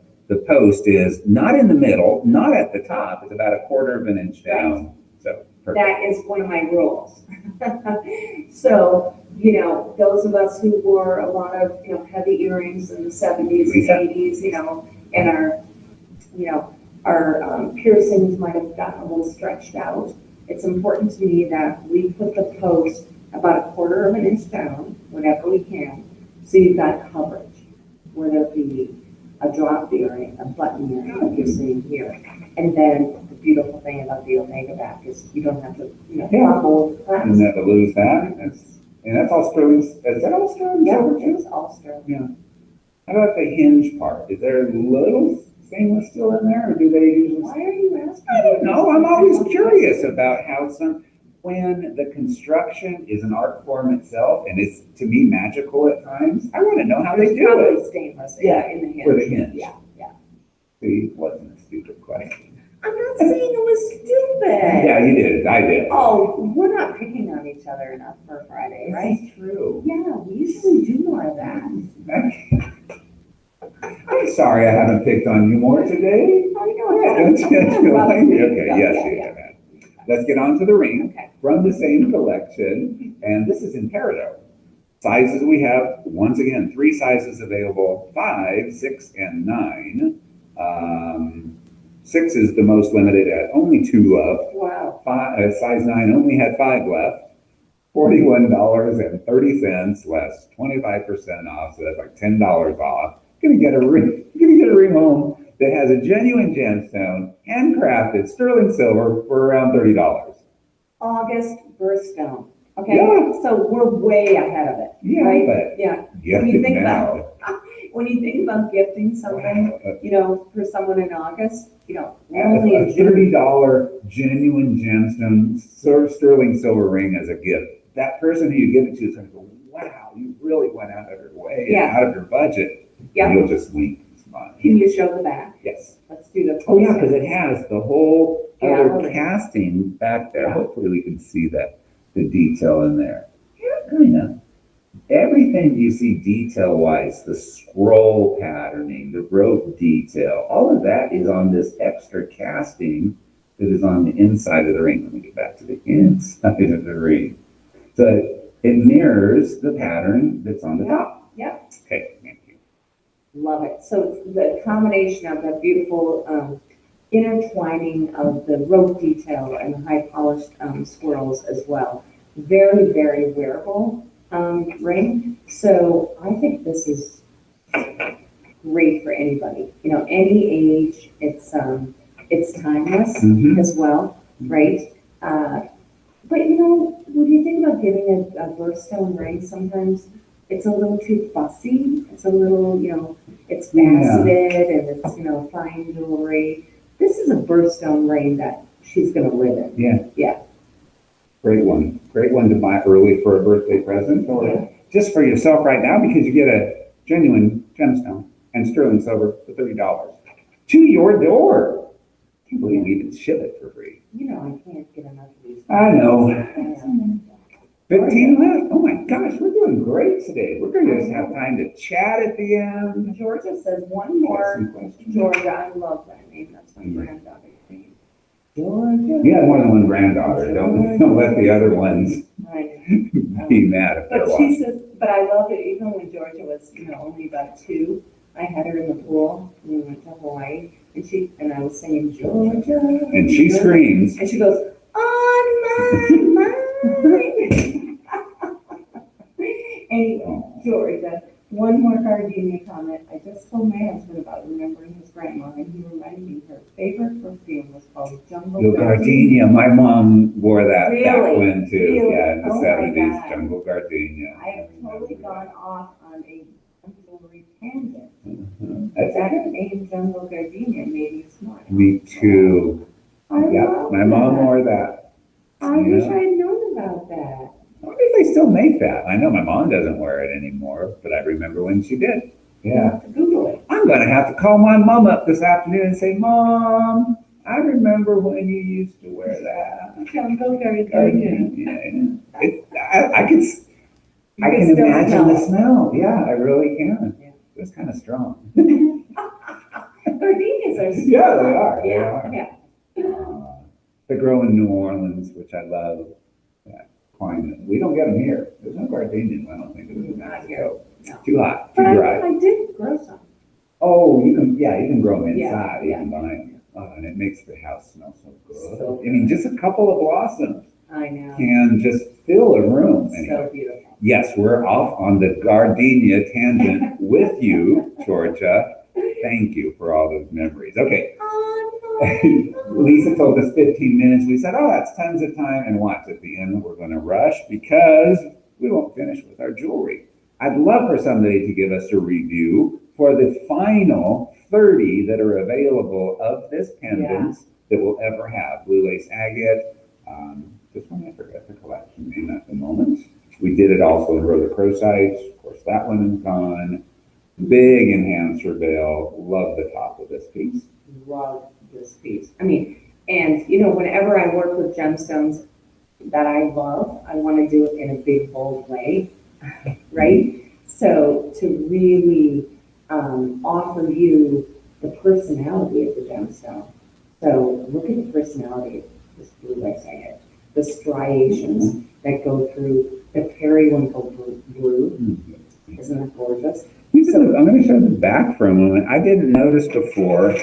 post is not in the middle, not at the top. It's about 1/4 of an inch down. So perfect. That is one of my rules. So, those of us who wore a lot of, heavy earrings in the 70s and 80s, and our piercings might have gotten a little stretched out. It's important to me that we put the post about 1/4 of an inch down, whenever we can, so you've got coverage, whether it be a drop earring, a button earring, like you're seeing here. And then the beautiful thing about the omega back is you don't have to, fumble with the clasp. And never lose that. That's all sterling. Is that all sterling silver too? It's all sterling. Yeah. How about the hinge part? Is there a little stainless still in there, or do they usually? Why are you asking? I don't know. I'm always curious about how when the construction is an art form itself, and it's to me magical at times. I want to know how they do Probably it. stainless. Yeah, in the hinge. for the hinge. Yeah. See, wasn't a stupid question. I'm not saying it was stupid. Yeah, you did. I did. Oh, we're not picking on each other enough for Friday, right? This is true. Yeah, we usually do more of that. I'm sorry I haven't picked on you more today. Oh, you Yeah, don't you like me? Okay, yes, you have. Let's get on to the ring from the same collection. And this is in Peridot. Sizes we have, once again, 3 sizes available, 5, 6, and 9. 6 is the most limited at only 2 left. Wow. Size 9 only had 5 left. $41.30 less 25% off, so that's like $10 off. You're gonna get a ring home that has a genuine gemstone, handcrafted sterling silver for around $30. August Birthstone. Okay, Yeah. so we're way ahead of it. Yeah, right? but yeah. When you think about gifting something, for someone in August, we're only in a June. $30 genuine gemstone sterling silver ring as a gift. That person who you give it to is going to go, wow, you really went out of your way and out of your budget. Yeah. And you'll just weep and smile. Can you show the back? Yes. Let's do the. Oh yeah, because it has the whole other Gallery. casting back there. Yeah. Hopefully we can see the detail in there. Yeah, kind of. Everything you see detail-wise, the scroll patterning, the rope detail, all of that is on this extra casting that is on the inside of the ring. Let me get back to the inside of the ring. So it mirrors the pattern that's on the top. Yep. Okay, thank you. Love it. So the combination of the beautiful intertwining of the rope detail and the high polished swirls as well. Very, very wearable ring. So I think this is great for anybody. Any age. It's timeless as well, right? But when you think about giving a birthstone ring, sometimes it's a little too fussy. It's a little, it's faceted and it's, fine jewelry. This is a birthstone ring that she's going to live in. Yeah. Yeah. Great one to buy early for a birthday present or just for yourself right now because you get a genuine gemstone and sterling silver for $30 to your door. I can't believe we even ship it for free. You know, I can't get enough of these. I know. Yeah. 15 left. Oh my gosh, we're doing great today. We're going to just have time to chat at the end. Georgia says one more. Georgia, I love that name. That's my granddaughter's name. Georgia. You have more than one granddaughter. Don't let the other ones Right. be mad if they're But she says, but I love it. Even when Georgia was, only about 2, I had her in the pool. We went to Hawaii, and I was singing Georgia. And she screams. And she goes, on my mind. Anyway, Georgia, one more gardenia comment. I just told my husband about remembering his grandma, and he reminded me her favorite perfume was called Jungle Gardenia. My mom wore that Really? back when too. Really? Yeah, in the Oh my 70s, God. Jungle Gardenia. I have totally gone off on a jewelry tangent. That's That okay. name Jungle Gardenia made me smile. Me too. I Yeah, love my mom that. wore that. I wish Yeah. I had known about that. I wonder if they still make that. I know my mom doesn't wear it anymore, but I remember when she did. I'll Yeah. have to Google it. I'm going to have to call my mom up this afternoon and say, Mom, I remember when you used to wear that. Jungle Gardenia. Gardenia. I can You can still imagine smell the it. smell. Yeah, I really can. Yeah. It's kind of strong. Gardenias are strong. Yeah, they are. They Yeah, are. yeah. They grow in New Orleans, which I love. That climate. We don't get them here. There's no gardenias. I don't think in New Not here. Mexico. No. Too hot, too But dry. I did grow some. Oh, you can grow them Yeah, inside. You yeah. can buy them. Oh, and it makes the house smell so good. So I mean, just a couple of blossoms I know. can just fill a room. Anyway. So beautiful. Yes, we're off on the gardenia tangent with you, Georgia. Thank you for all those memories. Okay. Lisa told us 15 minutes. We said, oh, that's tons of time. And watch, at the end, we're going to rush because we won't finish with our jewelry. I'd love for somebody to give us a review for the final 30 that are available of this pendants that we'll ever have. Blue lace agate. This one, I forgot the collection name at the moment. We did it also in rhodochrosite. Of course, that one is gone. Big enhancer veil. Love the top of this piece. Love this piece. I mean, and whenever I work with gemstones that I love, I want to do it in a big, bold way, right? So to really offer you the personality of the gemstone. So look at the personality of this blue lace agate, the striations that go through the periwinkle blue. Isn't that gorgeous? I'm going to show the back for a moment. I didn't notice before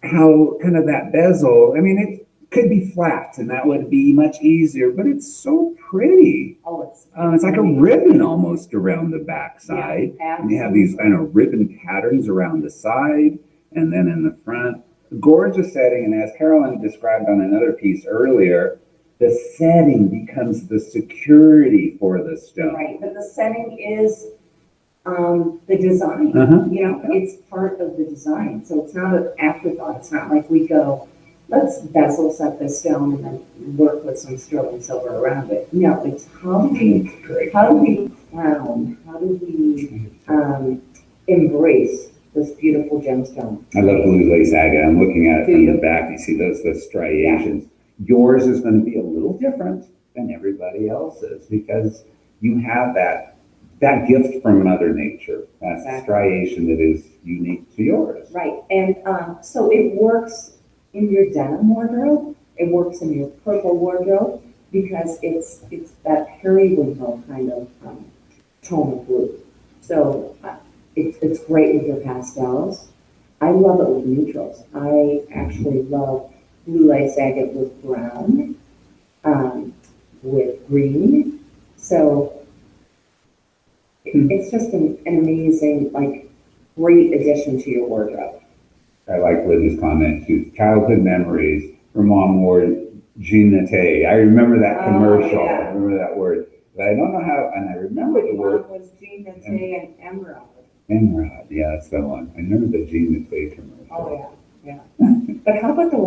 how kind of that bezel, I mean, it could be flat and that would be much easier, but it's so pretty. Oh, It's like a ribbon almost around the back side. Yeah, and you have these kind of ribbon patterns around the side and then in the front. Gorgeous setting, and as Carolyn described on another piece earlier, the setting becomes the security for the stone. right, but the setting is the design. It's part of the design. So it's not an afterthought. It's not like we go, let's bezel set this stone and then work with some sterling silver around it. No, it's how do we crown, how do we embrace this beautiful gemstone? I love blue lace agate. I'm looking at it from the back. You see those striations. Yours is going to be a little different than everybody else's because you have that gift from Mother Nature, that striation that is unique to yours. Right, and so it works in your denim wardrobe, it works in your purple wardrobe, because it's that periwinkle kind of tone of blue. So it's great with your pastels. I love it with neutrals. I actually love blue lace agate with brown, with green. So it's just an amazing, great addition to your wardrobe. I like Lydia's comment too. Childhood memories. Her mom wore Jean Nate. I remember that commercial. Yeah. I remember that word. But I don't know how, and I remember the word. Was Jean Nate and Emerald. Emerald, yeah, that's the one. I remember the Jean Nate commercial. Oh, yeah. But how about the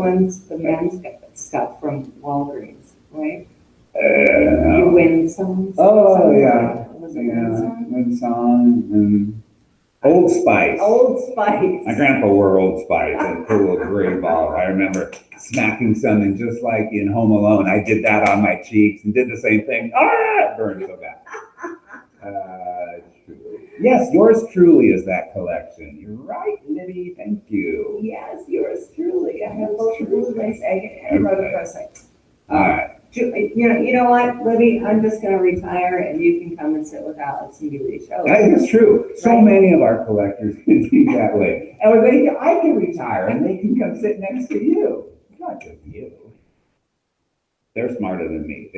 men's stuff from Walgreens, right? Your wind songs. Oh, yeah. Was it Yeah, wind song? Wind Song and Old Spice. Old Spice. My grandpa wore Old Spice and put a little gray ball. I remember smacking something just like in Home Alone. I did that on my cheeks and did the same thing. Ah, it burned so bad. Yes, yours truly is that collection. You're right, Libby. Thank you. Yes, yours truly. I have both really nice agate and rhodochrosite. All right. You know what, Libby? I'm just gonna retire and you can come and sit with Alex and do these shows. That is true. So Right. many of our collectors can think that way. And I can retire and they can come sit next to you. Not just you. They're smarter than me.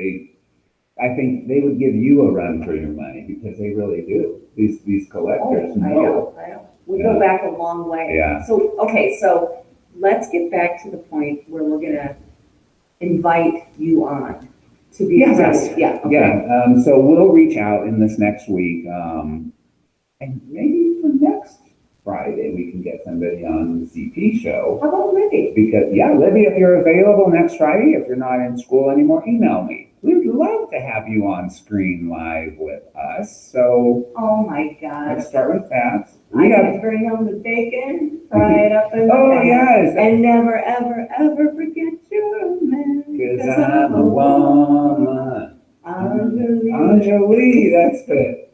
I think they would give you a run for your money because they really do. These collectors I know. We go back a long way. Yeah. So, okay, so let's get back to the point where we're gonna invite you on to be. Yes. Yeah, okay. Yeah, so we'll reach out in this next week, and maybe for next Friday, we can get somebody on the CP show. How about Libby? Because, yeah, Libby, if you're available next Friday, if you're not in school anymore, email me. We'd love to have you on screen live with us. So Oh my God. let's start with that. I can bring home the bacon, fry it up in the Oh, pan, yes. and never, ever, ever forget your man. Because I'm a woman. Anjali, that's it.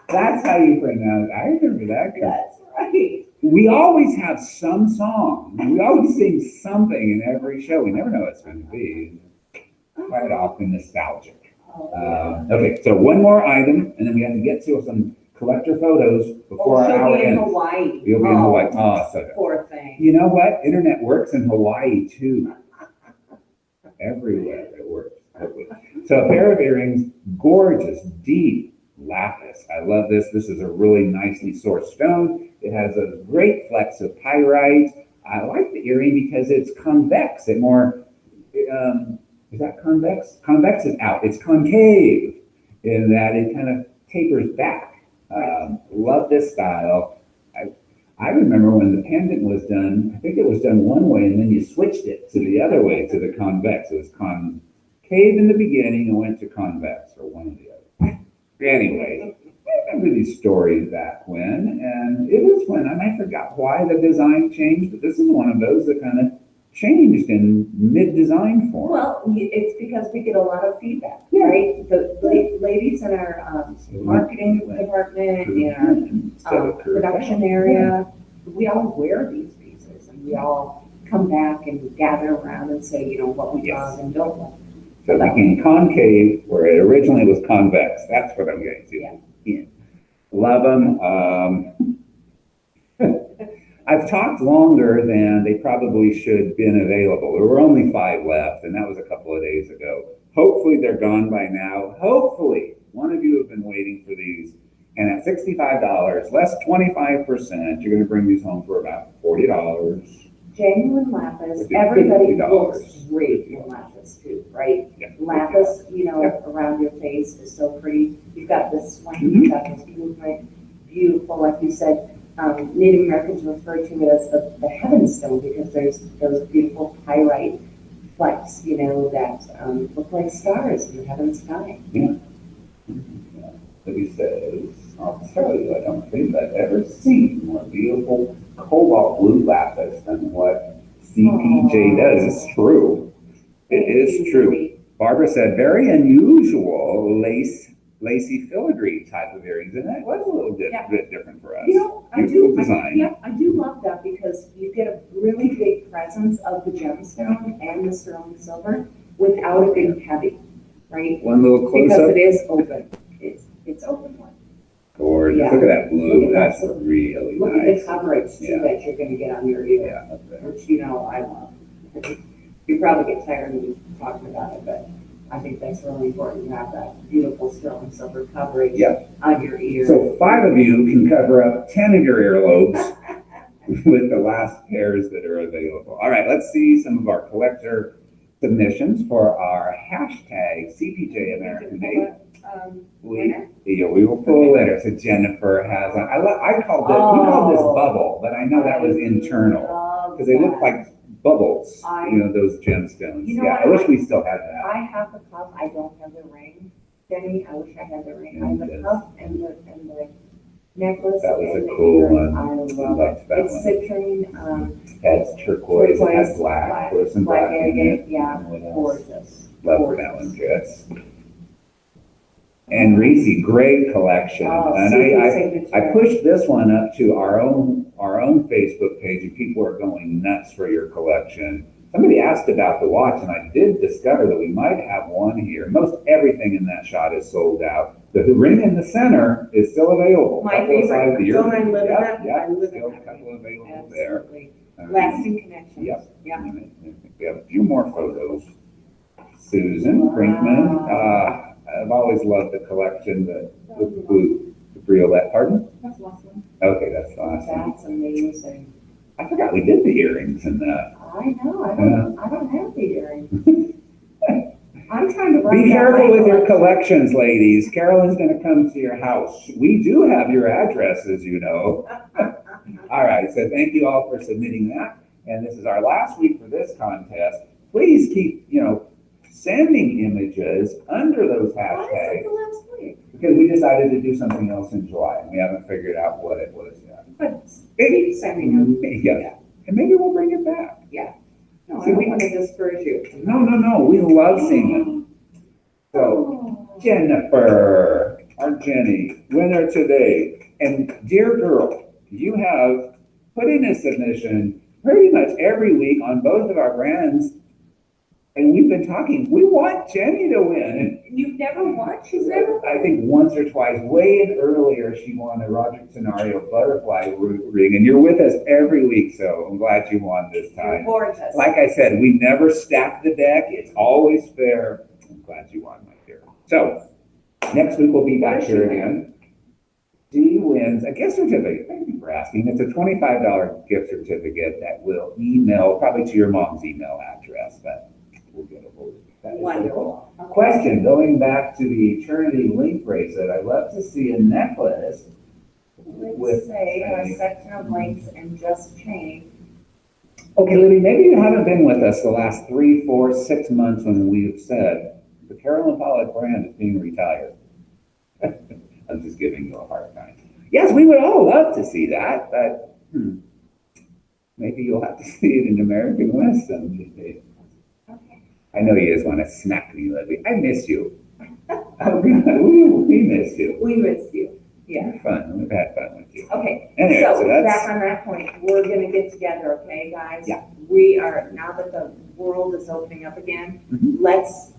That's how you pronounce it. I remember that. That's right. We always have some song. We always sing something in every show. We never know what it's going to be. Quite often nostalgic. Oh, yeah. Okay, so one more item, and then we have to get to some collector photos before our she'll hour be in ends. Hawaii. You'll be in Hawaii. Oh, so good. Poor thing. You know what? Internet works in Hawaii too. Everywhere it works. So a pair of earrings, gorgeous, deep lapis. I love this. This is a really nicely sourced stone. It has a great flex of pyrite. I like the earring because it's convex. It more, is that convex? Convex is out. It's concave in that it kind of tapers back. Love this style. I remember when the pendant was done, I think it was done one way and then you switched it to the other way, to the convex. It was concave in the beginning and went to convex, or one or the other. Anyway, I remember these stories back when, and it was when, and I forgot why the design changed, but this is one of those that kind of changed in mid-design form. Well, it's because we get a lot of feedback, Yeah. right? The ladies in our marketing department, in our production area, we all wear these pieces and we all come back and gather around and say, you know, what we love and don't love. So it became concave where it originally was convex. That's what I'm getting to. Yeah. Love them. I've talked longer than they probably should have been available. There were only 5 left, and that was a couple of days ago. Hopefully they're gone by now. Hopefully one of you have been waiting for these. And at $65, less 25%, you're going to bring these home for about $40. Genuine lapis. $50. Everybody looks great in lapis too, right? Yeah. Lapis, you know, around your face is so pretty. You've got this swing, you've got this beautiful, like you said. Native Americans refer to it as the heaven stone because there's those beautiful pyrite flecks, you know, that look like stars in the heaven sky. Yeah. But he says, I'll tell you, I don't think I've ever seen more beautiful cobalt blue lapis than what CPJ does. It's true. It is true. Barbara said, very unusual lacy filigree type of earrings, and that was a little bit different for us. You know, I do love that because you get a really big presence of the gemstone and the sterling silver without it being heavy, right? One little close Because up. it is open. It's open one. Gorgeous. Yeah. Look at that blue. Look at That's that. really Look nice. at the coverage too that you're going to get on your ear, which you know I love. You probably get tired of me talking about it, but I think that's really important to have that beautiful sterling silver coverage on your ear. So 5 of you can cover up 10 of your earlobes with the last pairs that are available. All right, let's see some of our collector submissions for our hashtag CPJ American Day. We will pull a letter. So Jennifer has, we called this bubble, but I know that was internal because they look like bubbles, I- those gemstones. You know Yeah, what, I wish I- we still had that. I have the cuff, I don't have the ring. Jenny, I wish I had the ring. I have the Yes. cuff and the necklace. That was a and the cool earring. one. I I love liked it. that It's one. citrine, That's turquoise, it turquoise, has black, black, some black in agate, it. yeah, And what else? gorgeous. Love that one, Jess. And Reese, great collection. Oh, And super I signature. pushed this one up to our own Facebook page, and people are going nuts for your collection. Somebody asked about the watch, and I did discover that we might have one here. Most everything in that shot is sold out. The ring in the center is still available. My Couple of favorite. sides, the Don't I live in Yep, that? I yep, live in still a that. couple available there. Absolutely. Lasting connections. Yep. Yeah. I think we have a few more photos. Susan Brinkman. I've always loved the collection, the Briolet, pardon? That's awesome. Okay, that's awesome. That's amazing. I forgot we did the earrings and I know, I don't have the earrings. I'm trying to write be down careful my with your collection. collections, ladies. Carolyn's gonna come to your house. We do have your addresses, All right, so thank you all for submitting that. And this is our last week for this contest. Please keep, sending images under those Why is hashtags. it the last week? Because we decided to do something else in July, and we haven't figured out what it was yet. But keep sending them. Yeah, and maybe we'll bring it back. No, I don't want to discourage you. No, we love seeing them. So, Jennifer, our Jenny, winner today. And dear girl, you have put in a submission pretty much every week on both of our brands, and we've been talking, we want Jenny to win. You've never watched? She's never? I think once or twice, way earlier, she won a Roger Tenario butterfly ring, and you're with us every week, so I'm glad you won this You're time. gorgeous. Like I said, we never stack the deck, it's always fair. I'm glad you won, my dear. So, next week we'll be back What does here she win? again. She wins a gift certificate. Thank you for asking. It's a $25 gift certificate that will email, probably to your mom's email address, but we'll get a hold of it. That is Wonderful. the question, going back to the Eternity Link bracelet, I'd love to see a necklace with Let's say a section of links and just chain. Okay, Libby, maybe you haven't been with us the last 3, 4, 6 months when we've said the Carolyn Pollack brand is being retired. I'm just giving you a hard time. Yes, we would all love to see that, but maybe you'll have to see it in American West someday. Okay. I know you just want to smack me, Libby. I miss you. We miss you. We miss you. Yeah. Fun. We've had fun with you. Okay. Anyway, So so that's- back on that point, we're gonna get together, okay, guys? Yeah. We are, now that the world is opening up again, Mhm. let's,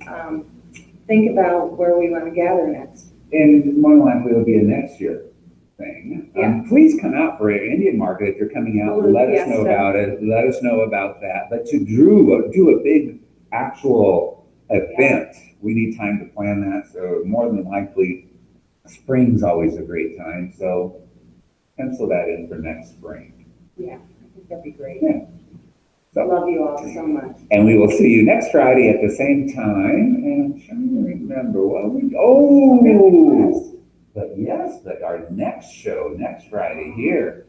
think about where we wanna gather next. And more than likely it'll be a next year thing. Yeah. Please come out for Indian Market if you're coming out. Blue Let us know Fiesta. about it. Let us know about that. But to do a big actual event, we need time to plan that. So more than likely, spring's always a great time. So pencil that in for next spring. Yeah, I think that'd be great. Yeah. So, Love you all so much. and we will see you next Friday at the same time. And I'm trying to remember but our next show, next Friday here,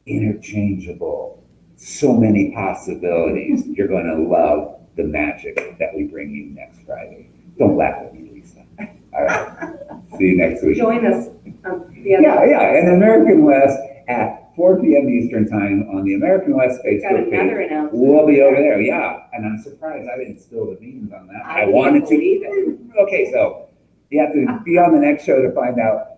interchangeable. So many possibilities. You're going to love the magic that we bring you next Friday. Don't laugh at me, Lisa. All right. See you next week. Join us, the other. Yeah, and American West at 4 p.m. Eastern Time on the American West We've got Facebook another page. announcement. We'll be over there, yeah. And I'm surprised I didn't spill the beans on that. I I wanted can't believe it. to. Okay, so you have to be on the next show to find out